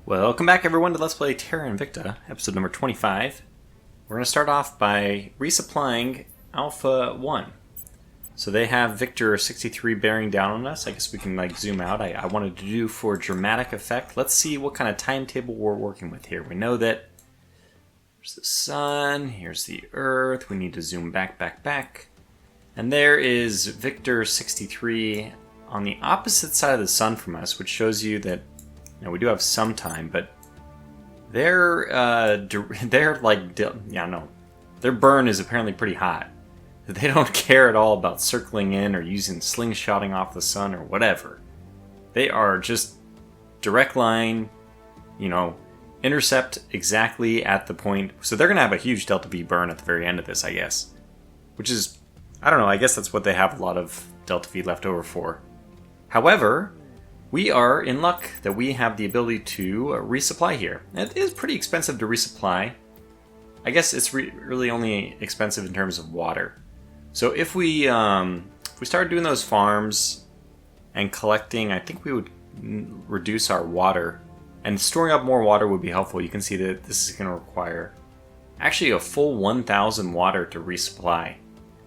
Welcome back everyone to Let's Play Terra Invicta, episode number 25. We're going to start off by resupplying Alpha 1. So they have Victor 63 bearing down on us. I guess we can zoom out. I wanted to do for dramatic effect. Let's see what kind of timetable we're working with here. We know that there's the sun, here's the Earth. We need to zoom back. And there is Victor 63 on the opposite side of the sun from us, which shows you that we do have some time, but their burn is apparently pretty hot. They don't care at all about circling in or using slingshotting off the sun or whatever. They are just direct line, intercept exactly at the point. So they're going to have a huge delta V burn at the very end of this, I guess. Which is, I don't know, I guess that's what they have a lot of delta V left over for. However, we are in luck that we have the ability to resupply here. It is pretty expensive to resupply. I guess it's really only expensive in terms of water. So if we started doing those farms and collecting, I think we would reduce our water. And storing up more water would be helpful. You can see that this is going to require actually a full 1,000 water to resupply.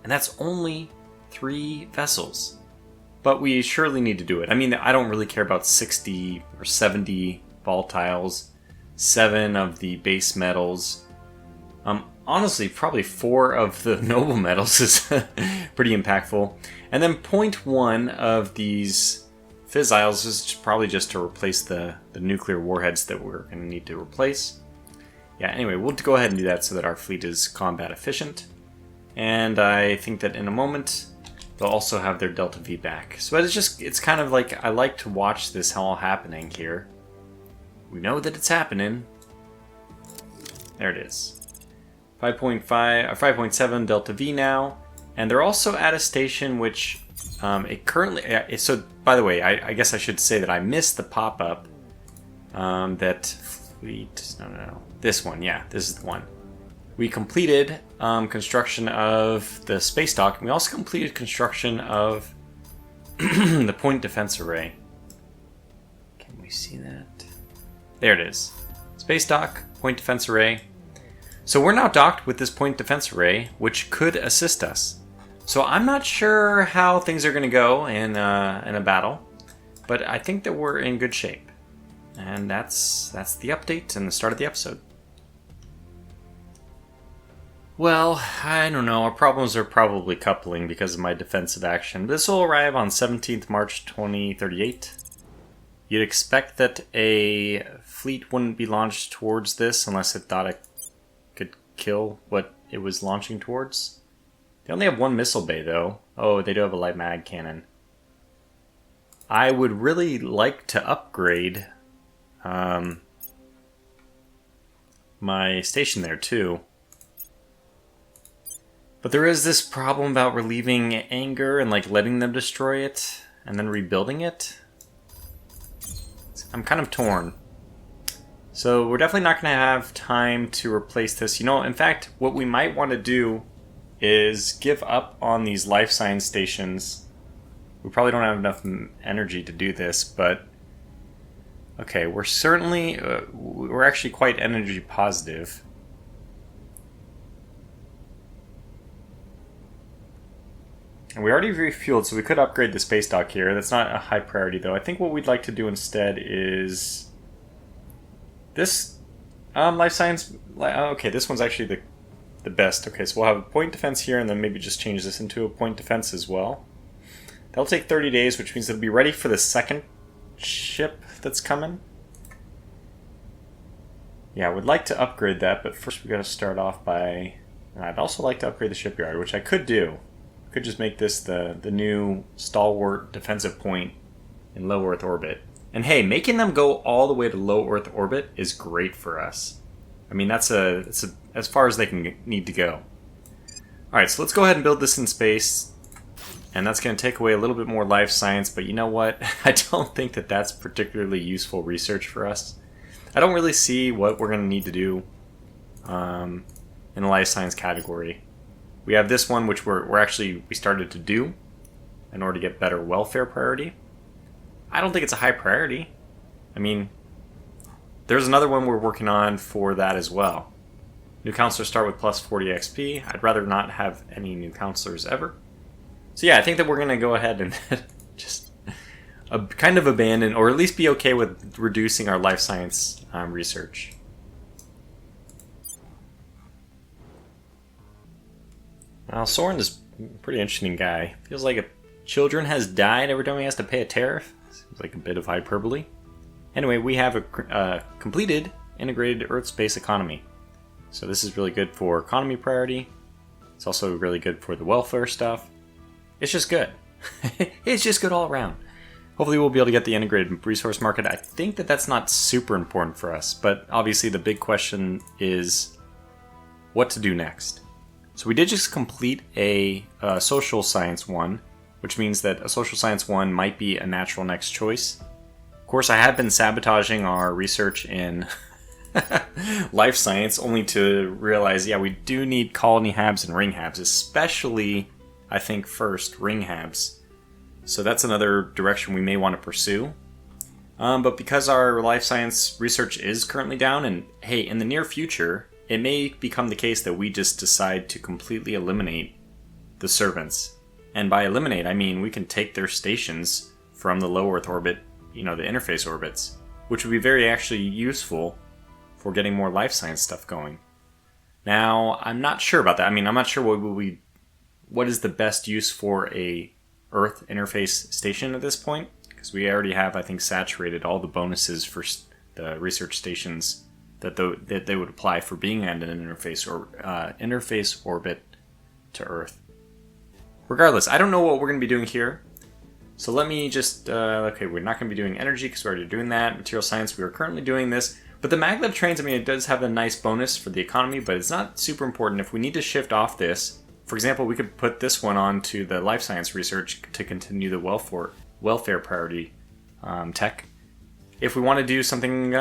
And that's only 3 vessels. But we surely need to do it. I mean, I don't really care about 60 or 70 volatiles, 7 of the base metals. Honestly, probably 4 of the noble metals is pretty impactful. And then 0.1 of these fissiles is probably just to replace the nuclear warheads that we're going to need to replace. Yeah, anyway, we'll go ahead and do that so that our fleet is combat efficient. And I think that in a moment they'll also have their delta V back. So it's kind of like, I like to watch this all happening here. We know that it's happening. There it is. 5.7 delta V now. And they're also at a station which it currently... So, by the way, I guess I should say that I missed the pop-up that fleet... No. This one, yeah, this is the one. We completed construction of the space dock, and we also completed construction of the point defense array. Can we see that? There it is. Space dock, point defense array. So we're now docked with this point defense array, which could assist us. So I'm not sure how things are going to go in a battle, but I think that we're in good shape. And that's the update and the start of the episode. Well, I don't know. Our problems are probably coupling because of my defensive action. This will arrive on 17th March 2038. You'd expect that a fleet wouldn't be launched towards this unless it thought it could kill what it was launching towards. They only have 1 missile bay, though. Oh, they do have a light mag cannon. I would really like to upgrade my station there, too. But there is this problem about relieving anger and letting them destroy it and then rebuilding it. I'm kind of torn. So we're definitely not going to have time to replace this. In fact, what we might want to do is give up on these life science stations. We probably don't have enough energy to do this, but okay, we're certainly we're actually quite energy positive. And we already refueled, so we could upgrade the space dock here. That's not a high priority, though. I think what we'd like to do instead is this life science. Okay, this one's actually the best. Okay, so we'll have a point defense here, and then maybe just change this into a point defense as well. That'll take 30 days, which means it'll be ready for the second ship that's coming. Yeah, I would like to upgrade that, but first we got to start off by... I'd also like to upgrade the shipyard, which I could do. Could just make this the new stalwart defensive point in low Earth orbit. And hey, making them go all the way to low Earth orbit is great for us. I mean, that's as far as they can need to go. Alright, so let's go ahead and build this in space. And that's going to take away a little bit more life science, but you know what? I don't think that that's particularly useful research for us. I don't really see what we're going to need to do in the life science category. We have this one, which we started to do in order to get better welfare priority. I don't think it's a high priority. I mean, there's another one we're working on for that as well. New counselors start with plus 40 XP. I'd rather not have any new counselors ever. So yeah, I think that we're going to go ahead and just kind of abandon, or at least be okay with reducing our life science research. Well, Soren is a pretty interesting guy. Feels like if children has died every time he has to pay a tariff. Seems like a bit of hyperbole. Anyway, we have a completed integrated Earth space economy. So this is really good for economy priority. It's also really good for the welfare stuff. It's just good. It's just good all around. Hopefully we'll be able to get the integrated resource market. I think that that's not super important for us, but obviously the big question is what to do next. So we did just complete a social science one, which means that a social science one might be a natural next choice. Of course, I have been sabotaging our research in life science, only to realize, yeah, we do need colony habs and ring habs, especially, I think, first, ring habs. So that's another direction we may want to pursue. But because our life science research is currently down, and hey, in the near future, it may become the case that we just decide to completely eliminate the servants. And by eliminate, I mean we can take their stations from the low Earth orbit, the interface orbits, which would be very actually useful for getting more life science stuff going. Now, I'm not sure about that. I mean, I'm not sure what is the best use for a Earth interface station at this point, because we already have, I think, saturated all the bonuses for the research stations that they would apply for being at an interface orbit to Earth. Regardless, I don't know what we're going to be doing here. So let me just, okay, we're not going to be doing energy because we're already doing that. Material science, we are currently doing this. But the maglev trains, I mean, it does have a nice bonus for the economy, but it's not super important. If we need to shift off this, for example, we could put this one on to the life science research to continue the welfare priority tech. If we want to do something...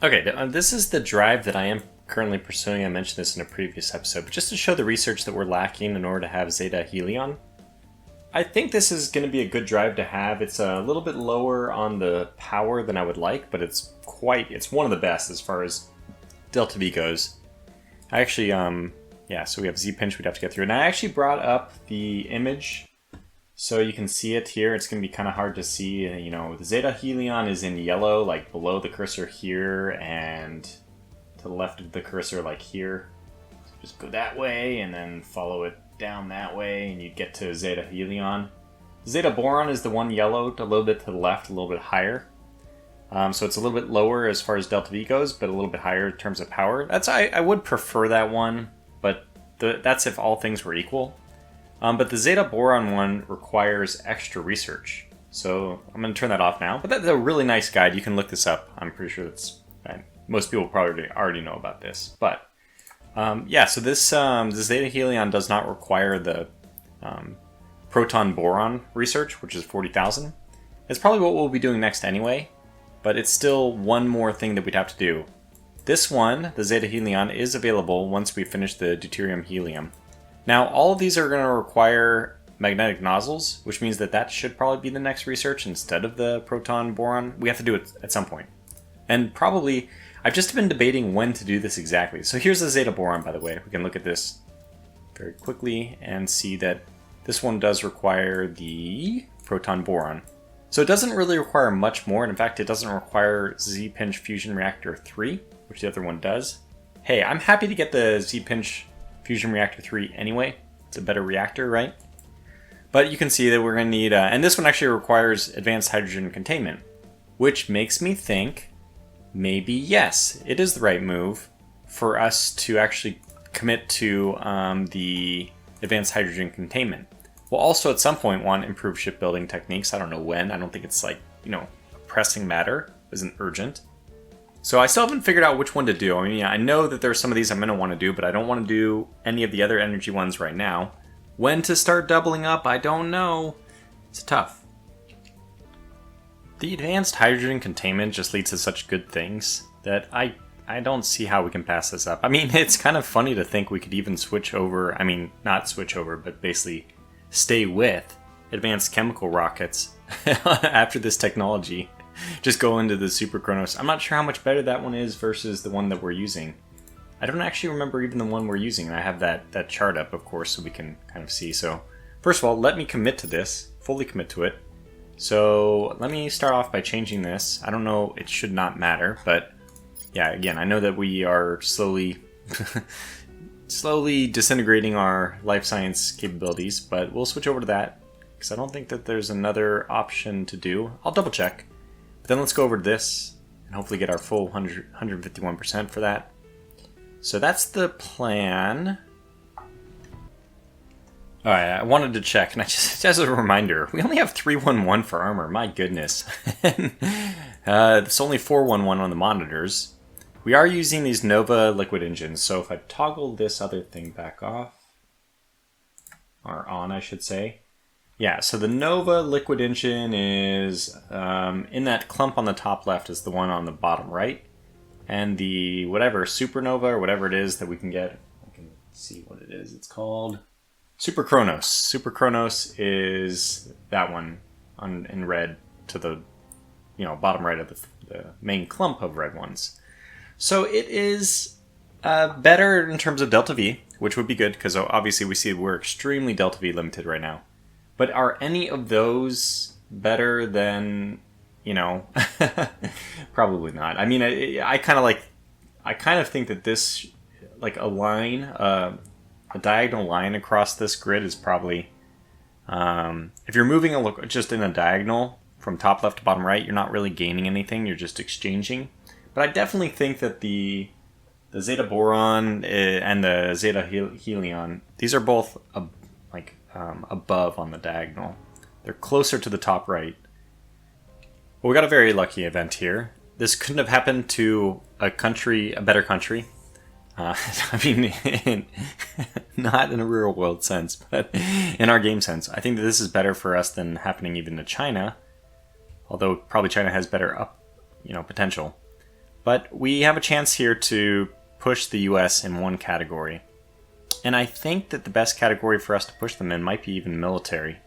Okay, this is the drive that I am currently pursuing. I mentioned this in a previous episode, but just to show the research that we're lacking in order to have Zeta Helion. I think this is going to be a good drive to have. It's a little bit lower on the power than I would like, but it's one of the best as far as Delta V goes. I actually, so we have Z-Pinch we'd have to get through. And I actually brought up the image so you can see it here. It's going to be kind of hard to see. The Zeta Helion is in yellow, like below the cursor here, and to the left of the cursor, like here. So just go that way and then follow it down that way, and you'd get to Zeta Helion. Zeta Boron is the one yellowed a little bit to the left, a little bit higher. So it's a little bit lower as far as Delta V goes, but a little bit higher in terms of power. I would prefer that one, but that's if all things were equal. But the Zeta Boron one requires extra research. So I'm going to turn that off now. But that's a really nice guide. You can look this up. I'm pretty sure most people probably already know about this. But so this the Zeta Helion does not require the proton boron research, which is 40,000. It's probably what we'll be doing next anyway, but it's still one more thing that we'd have to do. This one, the Zeta Helion, is available once we finish the deuterium helium. Now, all of these are going to require magnetic nozzles, which means that should probably be the next research instead of the proton boron. We have to do it at some point. And probably, I've just been debating when to do this exactly. So here's the Zeta Boron, by the way. We can look at this very quickly and see that this one does require the proton boron. So it doesn't really require much more. And in fact, it doesn't require Z-Pinch Fusion Reactor 3, which the other one does. Hey, I'm happy to get the Z-Pinch Fusion Reactor 3 anyway. It's a better reactor, right? But you can see that we're going to need... and this one actually requires advanced hydrogen containment, which makes me think... maybe, yes, it is the right move for us to actually commit to the advanced hydrogen containment. We'll also at some point want improved shipbuilding techniques. I don't know when. I don't think it's a pressing matter. It isn't urgent. So I still haven't figured out which one to do. I mean, I know that there are some of these I'm going to want to do, but I don't want to do any of the other energy ones right now. When to start doubling up, I don't know. It's tough. The advanced hydrogen containment just leads to such good things that I don't see how we can pass this up. I mean, it's kind of funny to think we could even switch over, not switch over, but basically stay with advanced chemical rockets after this technology. just go into the Super Chronos. I'm not sure how much better that one is versus the one that we're using. I don't actually remember even the one we're using. I have that chart up, of course, so we can kind of see. So first of all, let me commit to this, fully commit to it. So let me start off by changing this. I don't know, it should not matter, but yeah, again, I know that we are slowly disintegrating our life science capabilities, but we'll switch over to that because I don't think that there's another option to do. I'll double check, but then let's go over to this and hopefully get our full 151% for that. So that's the plan. Alright, I wanted to check, and just as a reminder, we only have 311 for armor, my goodness. It's only 411 on the monitors. We are using these Nova liquid engines, so if I toggle this other thing back off, or on I should say. Yeah, so the Nova liquid engine is, in that clump on the top left is the one on the bottom right. And the whatever, Supernova or whatever it is that we can get, I can see what it is, it's called Super Chronos. Super Chronos is that one in red to the bottom right of the main clump of red ones. So it is better in terms of delta V, which would be good because obviously we see we're extremely delta V limited right now. But are any of those better than, probably not. I mean, I kind of think that this, like a line, a diagonal line across this grid is probably, if you're moving just in a diagonal from top left to bottom right, you're not really gaining anything, you're just exchanging. But I definitely think that the Zeta Boron and the Zeta Helion, these are both above on the diagonal. They're closer to the top right. Well, we got a very lucky event here. This couldn't have happened to a better country. I mean, not in a real world sense, but in our game sense. I think that this is better for us than happening even to China. Although probably China has better potential. But we have a chance here to push the US in one category. And I think that the best category for us to push them in might be even military.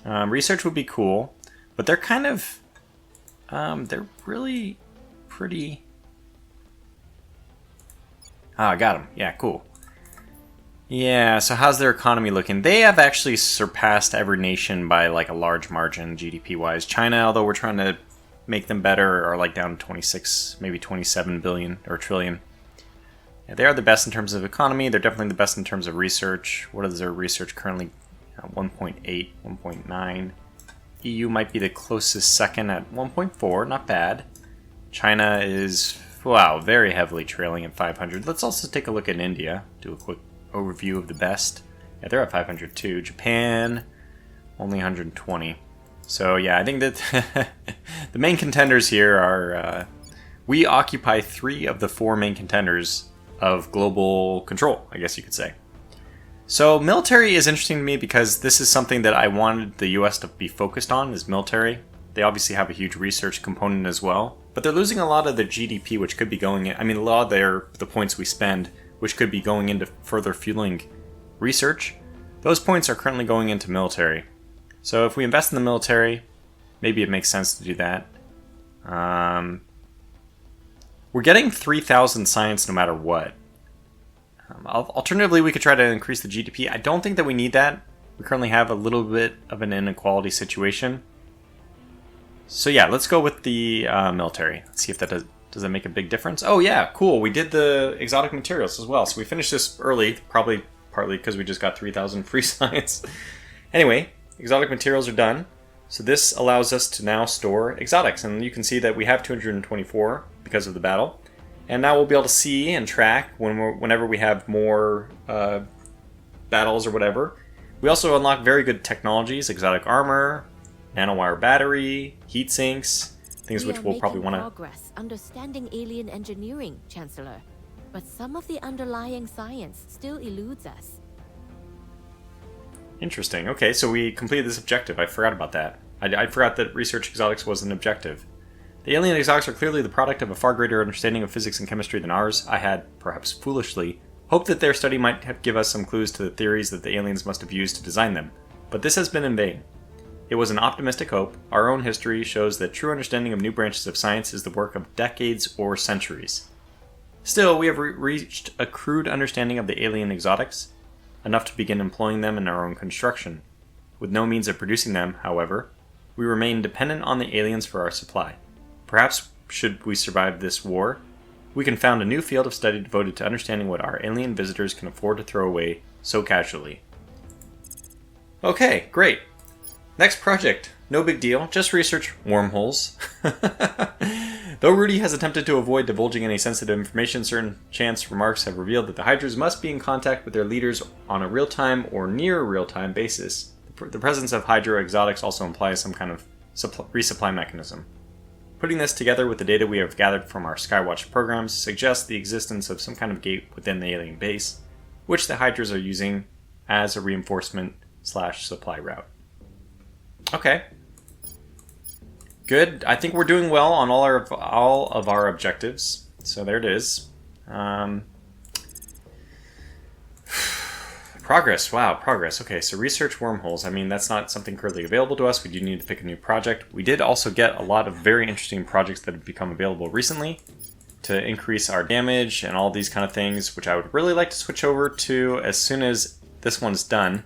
Research would be cool, but they're kind of... they're really pretty... I got them. Yeah, cool. Yeah, so how's their economy looking? They have actually surpassed every nation by like a large margin GDP-wise. China, although we're trying to make them better, are like down to 26, maybe 27 billion or trillion. Yeah, they are the best in terms of economy. They're definitely the best in terms of research. What is their research currently? 1.8, 1.9. EU might be the closest second at 1.4, not bad. China is, wow, very heavily trailing at 500. Let's also take a look at India, do a quick overview of the best. Yeah, they're at 500 too. Japan, only 120. So yeah, I think that the main contenders here are, we occupy 3 of the 4 main contenders of global control, I guess you could say. So military is interesting to me because this is something that I wanted the US to be focused on, is military. They obviously have a huge research component as well, but they're losing a lot of their GDP, which could be going in, I mean, a lot of the points we spend, which could be going into further fueling research. Those points are currently going into military. So if we invest in the military, maybe it makes sense to do that. We're getting 3,000 science no matter what. Alternatively, we could try to increase the GDP. I don't think that we need that. We currently have a little bit of an inequality situation. So yeah, let's go with the military. Let's see if that does that make a big difference. Oh yeah, cool. We did the exotic materials as well. So we finished this early, probably partly because we just got 3,000 free science. Anyway, exotic materials are done. So this allows us to now store exotics. And you can see that we have 224 because of the battle. And now we'll be able to see and track whenever we have more battles or whatever. We also unlock very good technologies, exotic armor, nanowire battery, heat sinks, things which we'll probably want to... progress understanding alien engineering, Chancellor. But some of the underlying science still eludes us. Interesting. Okay, so we completed this objective. I forgot about that. I forgot that research exotics was an objective. The alien exotics are clearly the product of a far greater understanding of physics and chemistry than ours. I had, perhaps foolishly, hoped that their study might give us some clues to the theories that the aliens must have used to design them, but this has been in vain. it was an optimistic hope. Our own history shows that true understanding of new branches of science is the work of decades or centuries. Still, we have reached a crude understanding of the alien exotics, enough to begin employing them in our own construction. With no means of producing them, however, we remain dependent on the aliens for our supply. Perhaps, should we survive this war, we can found a new field of study devoted to understanding what our alien visitors can afford to throw away so casually. Okay, great. Next project. No big deal, just research wormholes. Though Rudy has attempted to avoid divulging any sensitive information, certain chance remarks have revealed that the Hydras must be in contact with their leaders on a real-time or near real-time basis. The presence of Hydra exotics also implies some kind of resupply mechanism. Putting this together with the data we have gathered from our Skywatch programs suggests the existence of some kind of gate within the alien base, which the Hydras are using as a reinforcement/supply route. Okay. Good. I think we're doing well on all of our objectives. So there it is. Progress. Wow, progress. Okay, so research wormholes. I mean, that's not something currently available to us. We do need to pick a new project. We did also get a lot of very interesting projects that have become available recently to increase our damage and all these kind of things, which I would really like to switch over to as soon as this one's done.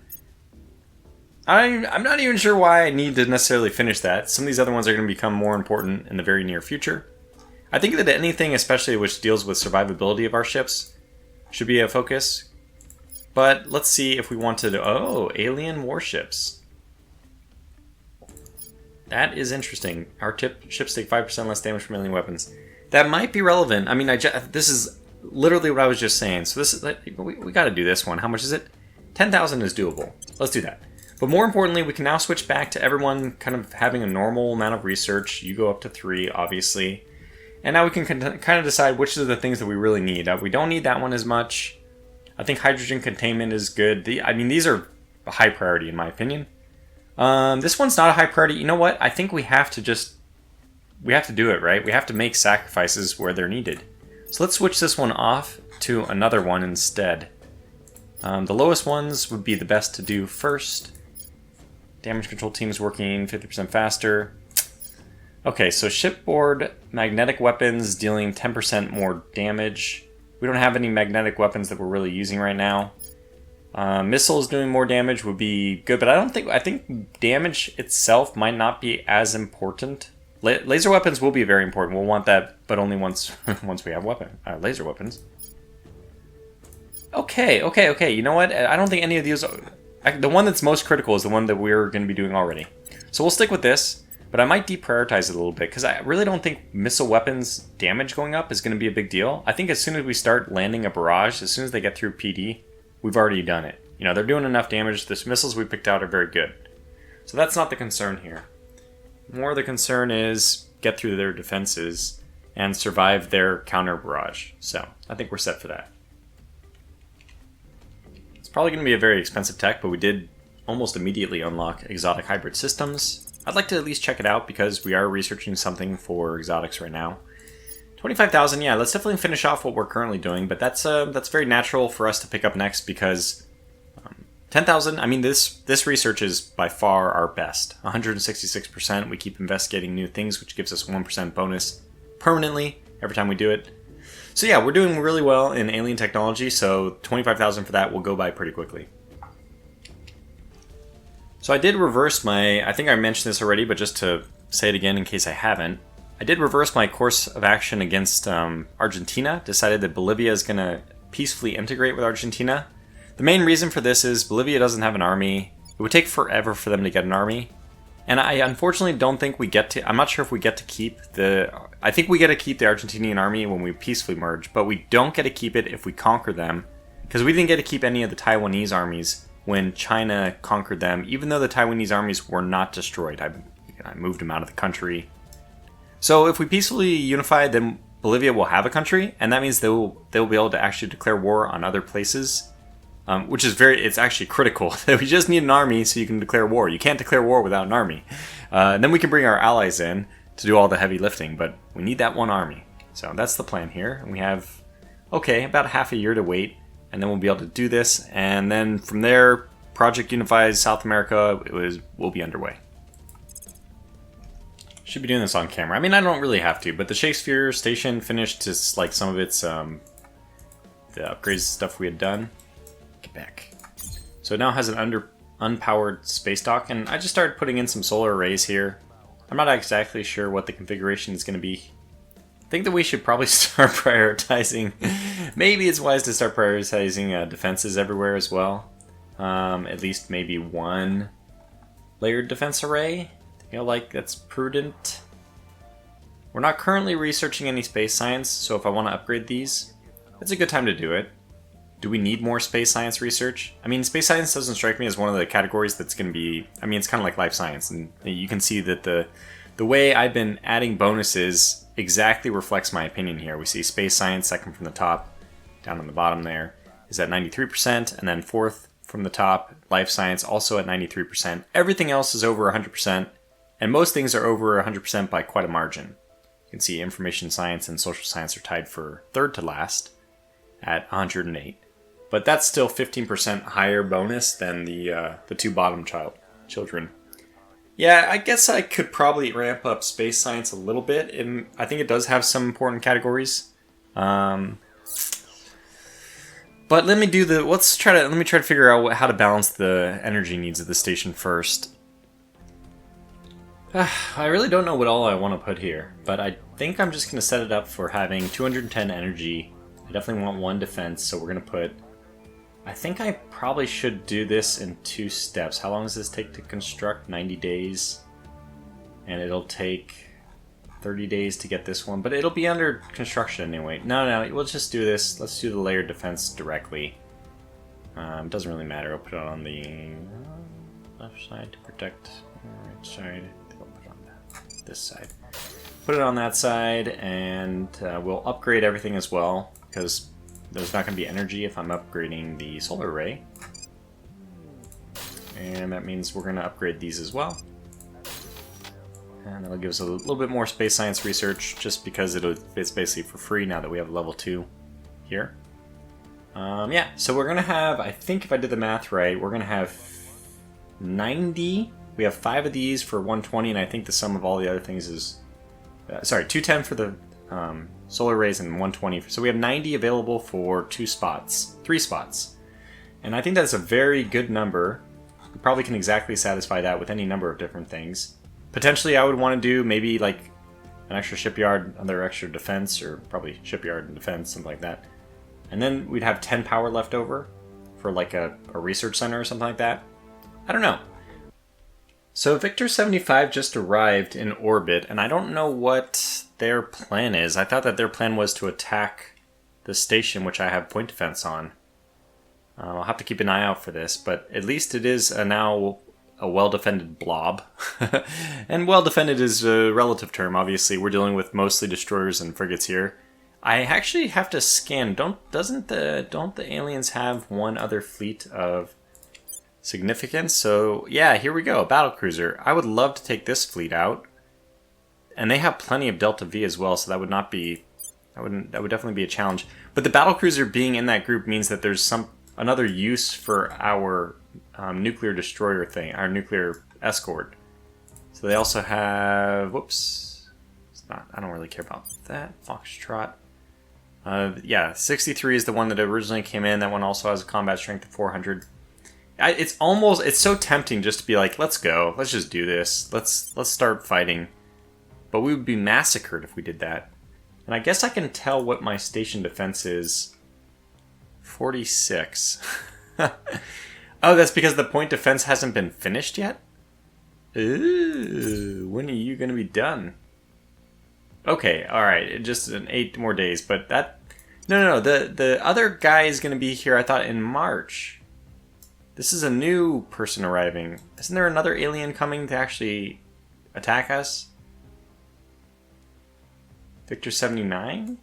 I'm not even sure why I need to necessarily finish that. Some of these other ones are going to become more important in the very near future. I think that anything, especially which deals with survivability of our ships, should be a focus. But let's see if we want to... Oh, alien warships. That is interesting. Our ships take 5% less damage from alien weapons. That might be relevant. I mean, this is literally what I was just saying. So this is we got to do this one. How much is it? 10,000 is doable. Let's do that. But more importantly, we can now switch back to everyone kind of having a normal amount of research. You go up to 3, obviously. And now we can kind of decide which are the things that we really need. We don't need that one as much. I think hydrogen containment is good. These are a high priority in my opinion. This one's not a high priority. You know what? I think we have to do it, right? We have to make sacrifices where they're needed. So let's switch this one off to another one instead. The lowest ones would be the best to do first. Damage control team is working 50% faster. Okay, so shipboard magnetic weapons dealing 10% more damage. We don't have any magnetic weapons that we're really using right now. Missiles doing more damage would be good, but I think damage itself might not be as important. Laser weapons will be very important. We'll want that, but only once we have laser weapons. Okay. You know what? I don't think any of these... The one that's most critical is the one that we're going to be doing already. So we'll stick with this, but I might deprioritize it a little bit, because I really don't think missile weapons damage going up is going to be a big deal. I think as soon as we start landing a barrage, as soon as they get through PD, we've already done it. You know, they're doing enough damage. The missiles we picked out are very good. So that's not the concern here. More the concern is get through their defenses and survive their counter barrage. So I think we're set for that. Probably going to be a very expensive tech, but we did almost immediately unlock exotic hybrid systems. I'd like to at least check it out because we are researching something for exotics right now. 25,000, yeah, let's definitely finish off what we're currently doing, but that's very natural for us to pick up next because 10,000, I mean, this research is by far our best. 166%, we keep investigating new things, which gives us 1% bonus permanently every time we do it. So yeah, we're doing really well in alien technology, so 25,000 for that will go by pretty quickly. So I did reverse I think I mentioned this already, but just to say it again in case I haven't, I did reverse my course of action against Argentina, decided that Bolivia is going to peacefully integrate with Argentina. The main reason for this is Bolivia doesn't have an army. It would take forever for them to get an army. And I unfortunately don't think we get to... I'm not sure if we get to keep the... I think we get to keep the Argentinian army when we peacefully merge, but we don't get to keep it if we conquer them, because we didn't get to keep any of the Taiwanese armies when China conquered them, even though the Taiwanese armies were not destroyed. I moved them out of the country. So if we peacefully unify, then Bolivia will have a country, and that means they'll be able to actually declare war on other places. Which is it's actually critical. We just need an army so you can declare war. You can't declare war without an army. Then we can bring our allies in to do all the heavy lifting, but we need that one army. So that's the plan here. And we have, about half a year to wait, and then we'll be able to do this. And then from there, Project Unifies South America will be underway. Should be doing this on camera. I mean, I don't really have to, but the Shakespeare station finished its, like, some of its, the upgrades stuff we had done. Get back. So it now has an unpowered space dock, and I just started putting in some solar arrays here. I'm not exactly sure what the configuration is going to be. I think that we should probably start prioritizing. Maybe it's wise to start prioritizing defenses everywhere as well. At least maybe one layered defense array. I feel like that's prudent. We're not currently researching any space science, so if I want to upgrade these, it's a good time to do it. Do we need more space science research? I mean, space science doesn't strike me as one of the categories that's going to be... I mean, it's kind of like life science, and you can see that the way I've been adding bonuses exactly reflects my opinion here. We see space science, second from the top, down on the bottom there, is at 93%, and then fourth from the top, life science, also at 93%. Everything else is over 100%, and most things are over 100% by quite a margin. You can see information science and social science are tied for third to last at 108. But that's still 15% higher bonus than the two bottom children. Yeah, I guess I could probably ramp up space science a little bit. I think it does have some important categories. But let me try to figure out how to balance the energy needs of the station first. I really don't know what all I want to put here, but I think I'm just going to set it up for having 210 energy. I definitely want 1 defense, so we're going to put... I think I probably should do this in 2 steps. How long does this take to construct? 90 days. And it'll take 30 days to get this one, but it'll be under construction anyway. No, we'll just do this. Let's do the layered defense directly. It doesn't really matter. I'll put it on the left side to protect the right side. I think I'll put it on this side. Put it on that side, and we'll upgrade everything as well, because there's not going to be energy if I'm upgrading the solar array. And that means we're going to upgrade these as well. And that'll give us a little bit more space science research, just because it's basically for free now that we have level 2 here. Yeah, so we're going to have, I think if I did the math right, we're going to have 90. We have 5 of these for 120, and I think the sum of all the other things is... 210 for the solar arrays and 120. So we have 90 available for 3 spots. And I think that's a very good number. We probably can exactly satisfy that with any number of different things. Potentially I would want to do maybe like an extra shipyard, another extra defense, or probably shipyard and defense, something like that. And then we'd have 10 power left over for like a research center or something like that. I don't know. So Victor 75 just arrived in orbit, and I don't know what their plan is. I thought that their plan was to attack the station, which I have point defense on. I'll have to keep an eye out for this, but at least it is now a well-defended blob. And well-defended is a relative term, obviously. We're dealing with mostly destroyers and frigates here. I actually have to scan. Don't the aliens have one other fleet of significance? So yeah, here we go, a battlecruiser. I would love to take this fleet out, and they have plenty of Delta V as well, so that would definitely be a challenge. But the battlecruiser being in that group means that there's another use for our nuclear destroyer thing, our nuclear escort. So they also have, whoops, I don't really care about that. Foxtrot. Yeah, 63 is the one that originally came in. That one also has a combat strength of 400. It's so tempting just to be like, let's go, let's just do this, let's start fighting. But we would be massacred if we did that. And I guess I can tell what my station defense is. 46. Oh, that's because the point defense hasn't been finished yet? Ooh, when are you going to be done? Okay, alright, just 8 more days, but that... No, the other guy is going to be here, I thought, in March. This is a new person arriving. Isn't there another alien coming to actually attack us? Victor 79?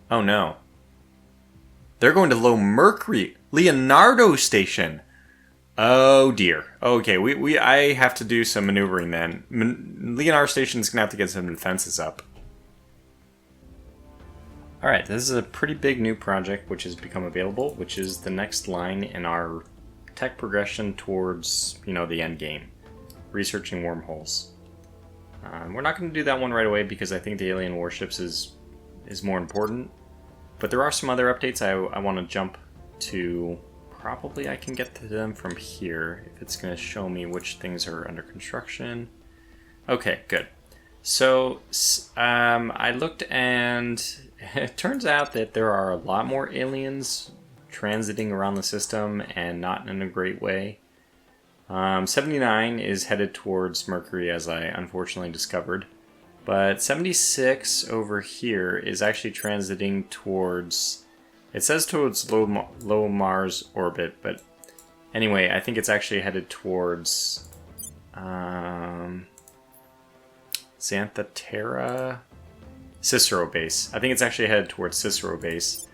Oh no. They're going to low Mercury. Leonardo station. Oh dear. Okay, I have to do some maneuvering then. Leonardo station's going to have to get some defenses up. Alright, this is a pretty big new project which has become available, which is the next line in our tech progression towards, the end game. Researching wormholes. We're not going to do that one right away because I think the alien warships is more important. But there are some other updates I want to jump to. Probably I can get to them from here if it's going to show me which things are under construction. Okay, good. So I looked, and it turns out that there are a lot more aliens transiting around the system, and not in a great way. 79 is headed towards Mercury, as I unfortunately discovered. But 76 over here is actually transiting towards... It says towards low Mars orbit, but anyway, I think it's actually headed towards... Xantha Terra? Cicero base. I think it's actually headed towards Cicero base.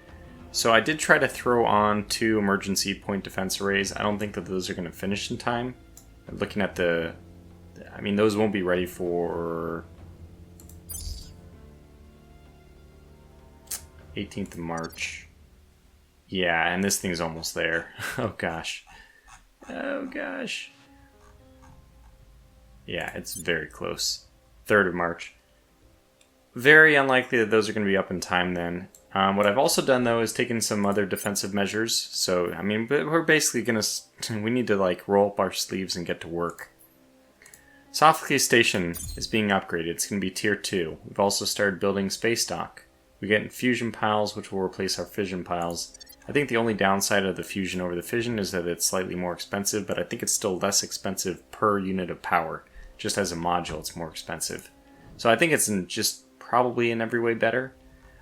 So I did try to throw on 2 emergency point defense arrays. I don't think that those are going to finish in time. Looking at the... I mean, those won't be ready for... 18th of March. Yeah, and this thing's almost there. Oh gosh. Oh gosh. Yeah, it's very close. 3rd of March. Very unlikely that those are going to be up in time then. What I've also done, though, is taken some other defensive measures. So, I mean, we're basically going to... We need to, like, roll up our sleeves and get to work. Sophocles Station is being upgraded. It's going to be Tier 2. We've also started building space dock. We get fusion piles, which will replace our fission piles. I think the only downside of the fusion over the fission is that it's slightly more expensive, but I think it's still less expensive per unit of power. Just as a module, it's more expensive. So I think it's just probably in every way better.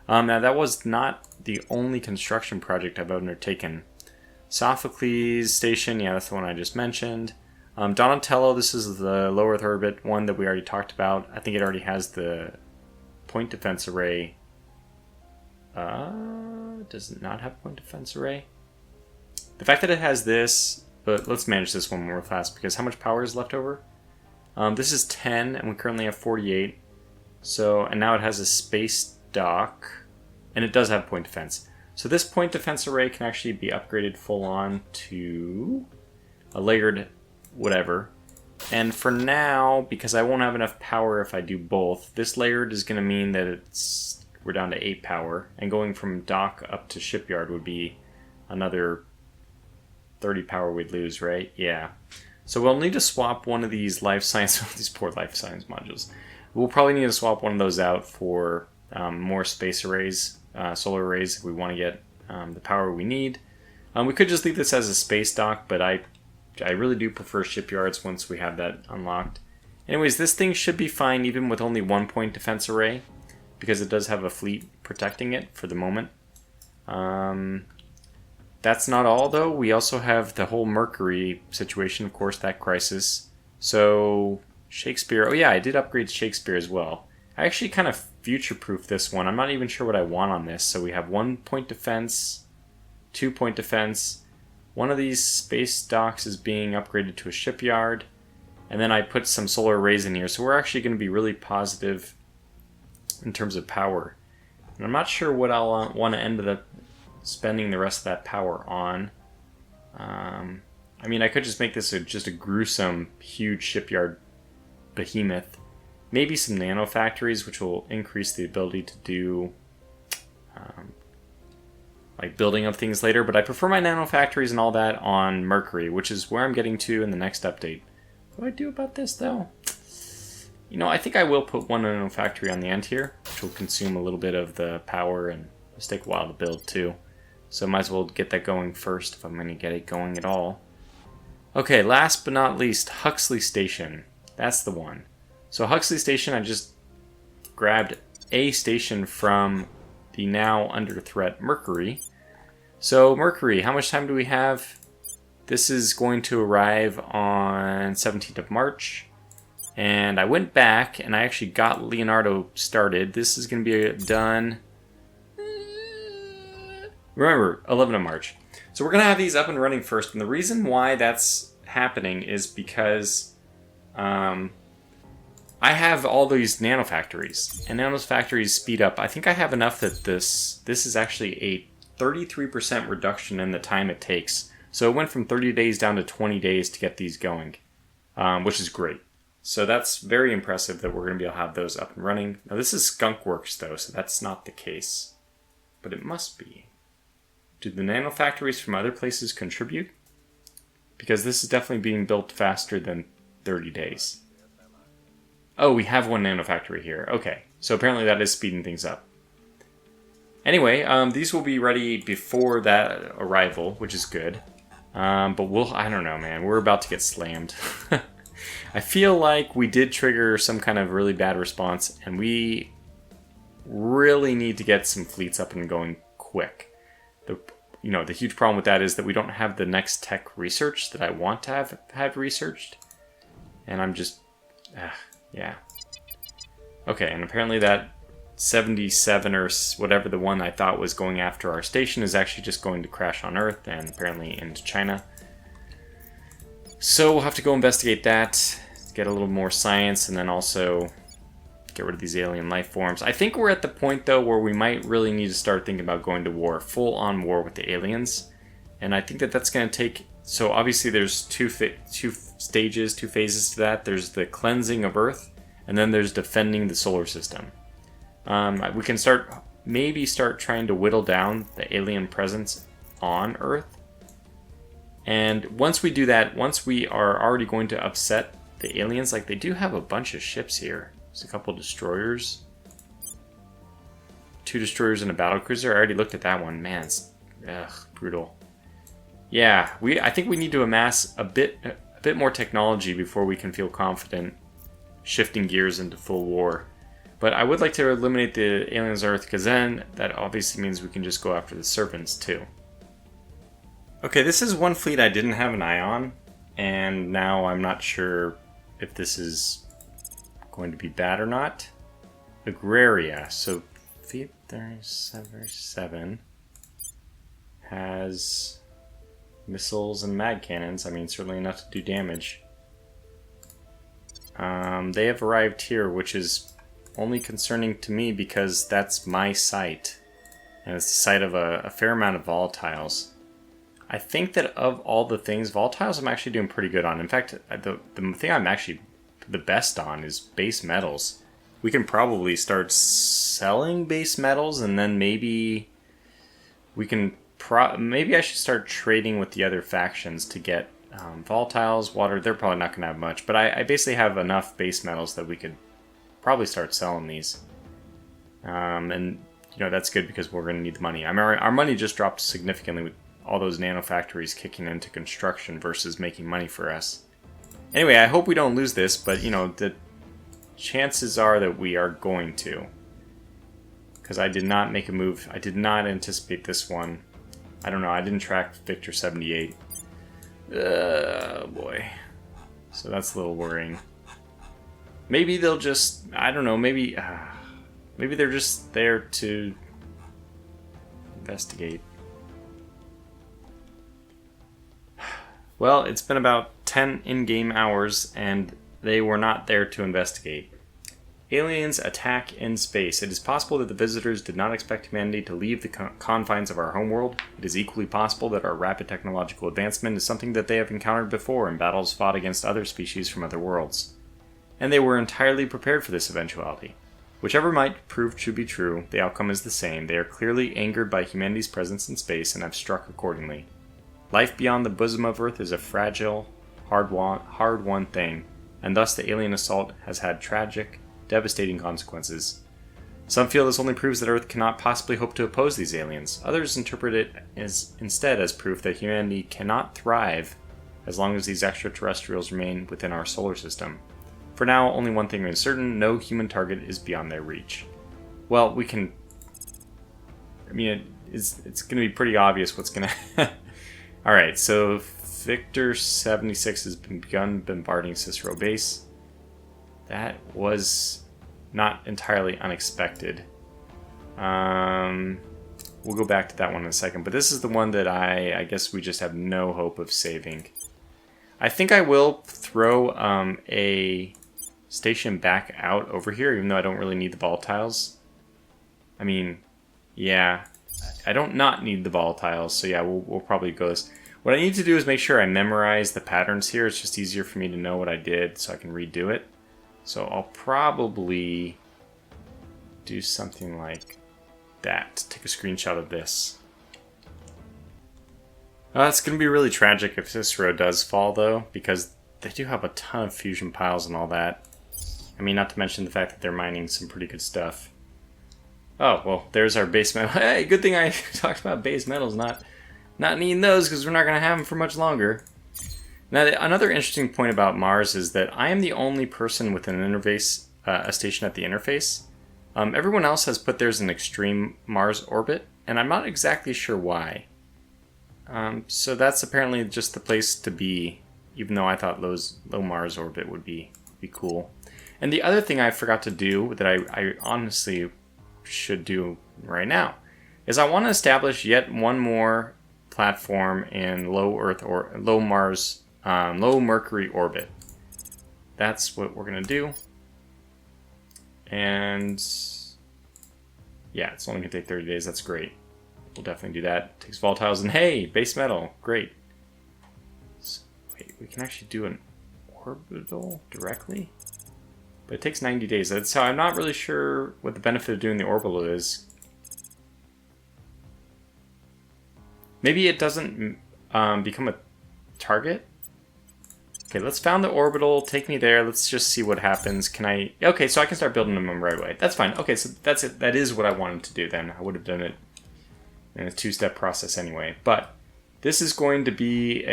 Now, that was not the only construction project I've undertaken. Sophocles Station, yeah, that's the one I just mentioned. Donatello, this is the low Earth orbit one that we already talked about. I think it already has the point defense array. Does it not have point defense array? The fact that it has this, but let's manage this one more fast, because how much power is left over? This is 10, and we currently have 48. So, and now it has a space dock, and it does have point defense. So this point defense array can actually be upgraded full on to a layered whatever. And for now, because I won't have enough power if I do both, this layered is going to mean that we're down to 8 power, and going from dock up to shipyard would be another 30 power we'd lose, right? Yeah. So we'll need to swap one of these life science, these poor life science modules. We'll probably need to swap one of those out for more space arrays, solar arrays, if we want to get the power we need. We could just leave this as a space dock, but I really do prefer shipyards once we have that unlocked. Anyways, this thing should be fine even with only 1 point defense array, because it does have a fleet protecting it for the moment. That's not all, though. We also have the whole Mercury situation, of course, that crisis. So, Shakespeare... Oh yeah, I did upgrade Shakespeare as well. I actually kind of future-proofed this one. I'm not even sure what I want on this. So we have 1 point defense, 2 point defense. One of these space docks is being upgraded to a shipyard. And then I put some solar arrays in here. So we're actually going to be really positive in terms of power. And I'm not sure what I'll want to end up spending the rest of that power on. I mean, I could just make this just a gruesome, huge shipyard behemoth. Maybe some nano factories, which will increase the ability to do like building of things later. But I prefer my nano factories and all that on Mercury, which is where I'm getting to in the next update. What do I do about this, though? You know, I think I will put one nano factory on the end here, which will consume a little bit of the power and it'll take a while to build too. So I might as well get that going first if I'm going to get it going at all. Okay, last but not least, Huxley Station. That's the one. So Huxley Station, I just grabbed a station from the now under threat Mercury. So Mercury, how much time do we have? This is going to arrive on 17th of March. And I went back and I actually got Leonardo started. This is going to be done... Remember, 11th of March. So we're going to have these up and running first. And the reason why that's happening is because I have all these nanofactories. And nanofactories speed up. I think I have enough that this is actually a 33% reduction in the time it takes. So it went from 30 days down to 20 days to get these going, which is great. So that's very impressive that we're going to be able to have those up and running. Now this is Skunk Works though, so that's not the case. But it must be. Do the nanofactories from other places contribute? Because this is definitely being built faster than 30 days. Oh, we have one nanofactory here. Okay, so apparently that is speeding things up. Anyway, these will be ready before that arrival, which is good. But I don't know, man. We're about to get slammed. I feel like we did trigger some kind of really bad response, and we really need to get some fleets up and going quick. The huge problem with that is that we don't have the next tech research that I want to have researched. And I'm just... yeah. Okay, and apparently that 77 or whatever the one I thought was going after our station is actually just going to crash on Earth and apparently into China. So we'll have to go investigate that, get a little more science, and then also get rid of these alien life forms. I think we're at the point, though, where we might really need to start thinking about going to war, full-on war with the aliens. And I think that that's going to take... So obviously there's two stages, two phases to that. There's the cleansing of Earth, and then there's defending the solar system. We can maybe start trying to whittle down the alien presence on Earth. And once we do that, once we are already going to upset the aliens, like they do have a bunch of ships here. There's a couple destroyers. 2 destroyers and a battlecruiser. I already looked at that one. Man, it's brutal. Yeah, I think we need to amass a bit more technology before we can feel confident shifting gears into full war. But I would like to eliminate the aliens on Earth, because then that obviously means we can just go after the servants too. Okay, this is one fleet I didn't have an eye on, and now I'm not sure if this is going to be bad or not. Agraria, so Fleet 37 has missiles and mag cannons. I mean, certainly enough to do damage. They have arrived here, which is only concerning to me because that's my site. And it's the site of a fair amount of volatiles. I think that of all the things, volatiles I'm actually doing pretty good on. In fact, the thing I'm actually the best on is base metals. We can probably start selling base metals, and then maybe we can... maybe I should start trading with the other factions to get volatiles, water. They're probably not going to have much, but I basically have enough base metals that we could probably start selling these. And, that's good because we're going to need the money. Our money just dropped significantly with all those nanofactories kicking into construction versus making money for us. Anyway, I hope we don't lose this, but, the chances are that we are going to. Because I did not make a move. I did not anticipate this one. I don't know, I didn't track Victor 78. Oh boy. So that's a little worrying. Maybe they'll just, I don't know, maybe they're just there to investigate. Well, it's been about 10 in-game hours, and they were not there to investigate. Aliens attack in space. It is possible that the visitors did not expect humanity to leave the confines of our homeworld. It is equally possible that our rapid technological advancement is something that they have encountered before in battles fought against other species from other worlds. And they were entirely prepared for this eventuality. Whichever might prove to be true, the outcome is the same. They are clearly angered by humanity's presence in space and have struck accordingly. Life beyond the bosom of Earth is a fragile, hard-won thing, and thus the alien assault has had tragic, devastating consequences. Some feel this only proves that Earth cannot possibly hope to oppose these aliens. Others interpret it instead as proof that humanity cannot thrive as long as these extraterrestrials remain within our solar system. For now, only one thing is certain: no human target is beyond their reach. Well, we can... it's going to be pretty obvious what's going to... Alright, so Victor 76 has begun bombarding Cicero base. That was not entirely unexpected. We'll go back to that one in a second, but this is the one that I guess we just have no hope of saving. I think I will throw a station back out over here, even though I don't really need the volatiles. I mean, yeah, I don't not need the volatiles, so yeah, we'll probably go this. What I need to do is make sure I memorize the patterns here. It's just easier for me to know what I did so I can redo it. So I'll probably do something like that. Take a screenshot of this. It's going to be really tragic if Cicero does fall, though, because they do have a ton of fusion piles and all that. I mean, not to mention the fact that they're mining some pretty good stuff. Oh, well, there's our base metal. Hey, good thing I talked about base metals, not needing those, because we're not going to have them for much longer. Now, another interesting point about Mars is that I am the only person with an interface, a station at the interface. Everyone else has put theirs in extreme Mars orbit, and I'm not exactly sure why. So that's apparently just the place to be, even though I thought low Mars orbit would be cool. And the other thing I forgot to do that I honestly should do right now is I want to establish yet one more platform in low Earth or low Mars, low Mercury orbit. That's what we're gonna do. And yeah, it's only gonna take 30 days. That's great. We'll definitely do that. It takes volatiles and hey, base metal, great. So, wait, we can actually do an orbital directly, but it takes 90 days. So I'm not really sure what the benefit of doing the orbital is. Maybe it doesn't become a target. Okay, let's found the orbital. Take me there. Let's just see what happens. Can I? Okay, so I can start building them right away. That's fine. Okay, so that's it. That is what I wanted to do then. I would have done it in a two-step process anyway. But this is going to be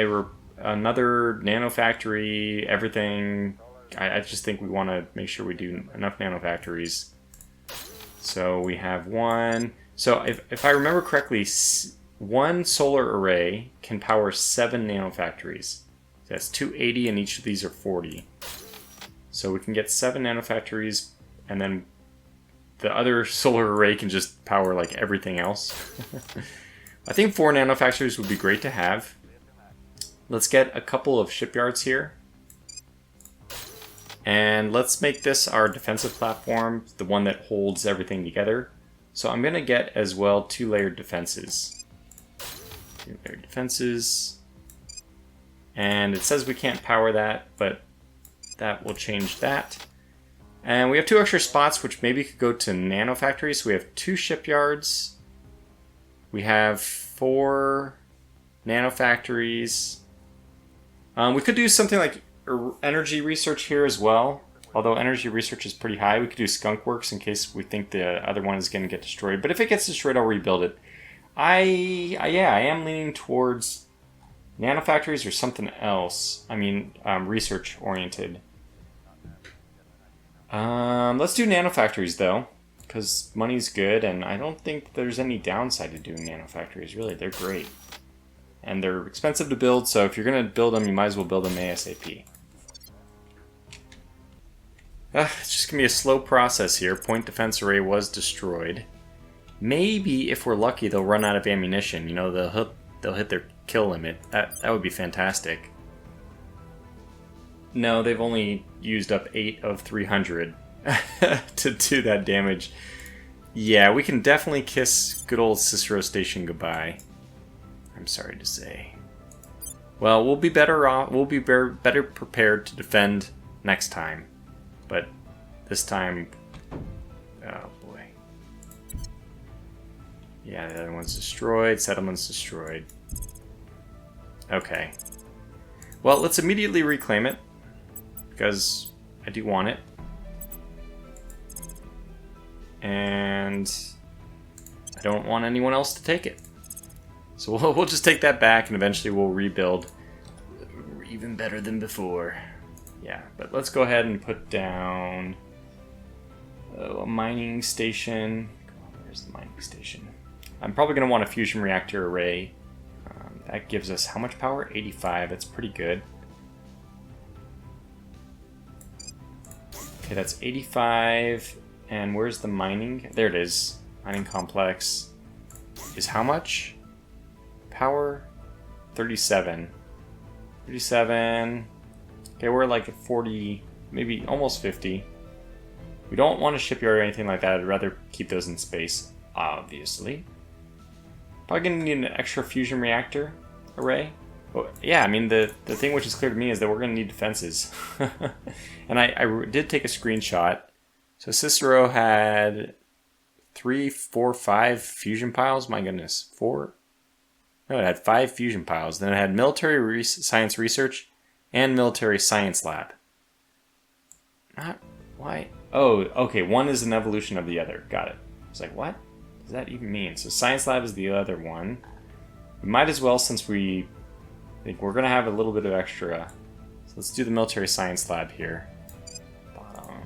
another nanofactory, everything. I just think we want to make sure we do enough nanofactories. So we have one. So if I remember correctly, one solar array can power 7 nanofactories. So that's 280 and each of these are 40. So we can get 7 nanofactories and then the other solar array can just power like everything else. I think 4 nanofactories would be great to have. Let's get a couple of shipyards here. And let's make this our defensive platform, the one that holds everything together. So I'm going to get as well 2-layered defenses. 2-layered defenses. And it says we can't power that, but that will change that. And we have 2 extra spots, which maybe could go to nanofactories. So we have 2 shipyards. We have 4 nanofactories. We could do something like energy research here as well. Although energy research is pretty high, we could do skunk works in case we think the other one is going to get destroyed. But if it gets destroyed, I'll rebuild it. I am leaning towards nanofactories or something else. I mean, research oriented. Let's do nanofactories though, because money's good, and I don't think there's any downside to doing nanofactories. Really, they're great, and they're expensive to build. So if you're gonna build them, you might as well build them ASAP. It's just gonna be a slow process here. Point defense array was destroyed. Maybe if we're lucky, they'll run out of ammunition. You know, they'll hit their kill limit. That would be fantastic. No, they've only used up 8 of 300 to do that damage. Yeah, we can definitely kiss good old Cicero Station goodbye. I'm sorry to say. Well, we'll be better off. We'll be better prepared to defend next time. But this time, oh boy. Yeah, the other one's destroyed. Settlement's destroyed. Okay. Well, let's immediately reclaim it, because I do want it. And I don't want anyone else to take it. So we'll just take that back, and eventually we'll rebuild even better than before. Yeah, but let's go ahead and put down a mining station. Where's the mining station? I'm probably going to want a fusion reactor array. That gives us how much power? 85. That's pretty good. Okay, that's 85. And where's the mining? There it is. Mining complex is how much? Power? 37. 37. Okay, we're like at 40, maybe almost 50. We don't want a shipyard or anything like that. I'd rather keep those in space, obviously. Probably gonna need an extra fusion reactor array. Well, yeah, I mean, the thing which is clear to me is that we're going to need defenses. And I did take a screenshot. So Cicero had 3, 4, 5 fusion piles. My goodness. 4? No, it had 5 fusion piles. Then it had military science research and military science lab. Not... Why? Oh, okay. One is an evolution of the other. Got it. I was like, what does that even mean? So science lab is the other one. We might as well, since we think we're going to have a little bit of extra. So let's do the military science lab here. Bottom.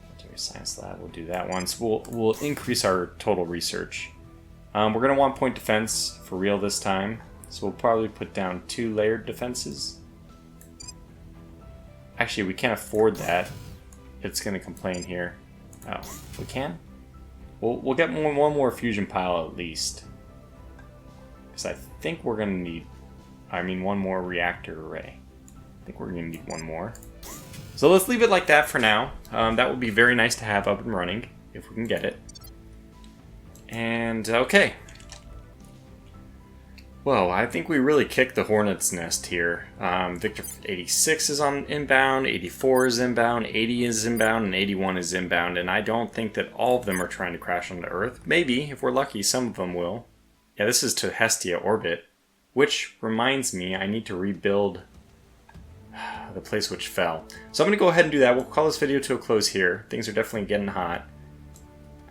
Military science lab. We'll do that one. So we'll increase our total research. We're going to want point defense for real this time. So we'll probably put down 2 layered defenses. Actually, we can't afford that. It's going to complain here. Oh, we can? We'll get one more fusion pile at least. Because I think we're going to need... one more reactor array. I think we're going to need one more. So let's leave it like that for now. That would be very nice to have up and running, if we can get it. And, okay. Well, I think we really kicked the hornet's nest here. Victor 86 is on inbound, 84 is inbound, 80 is inbound, and 81 is inbound. And I don't think that all of them are trying to crash onto Earth. Maybe, if we're lucky, some of them will. Yeah, this is to Hestia orbit. Which reminds me, I need to rebuild the place which fell. So I'm going to go ahead and do that. We'll call this video to a close here. Things are definitely getting hot.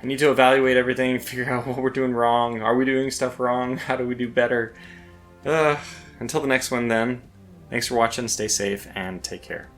I need to evaluate everything, figure out what we're doing wrong. Are we doing stuff wrong? How do we do better? Until the next one then. Thanks for watching, stay safe, and take care.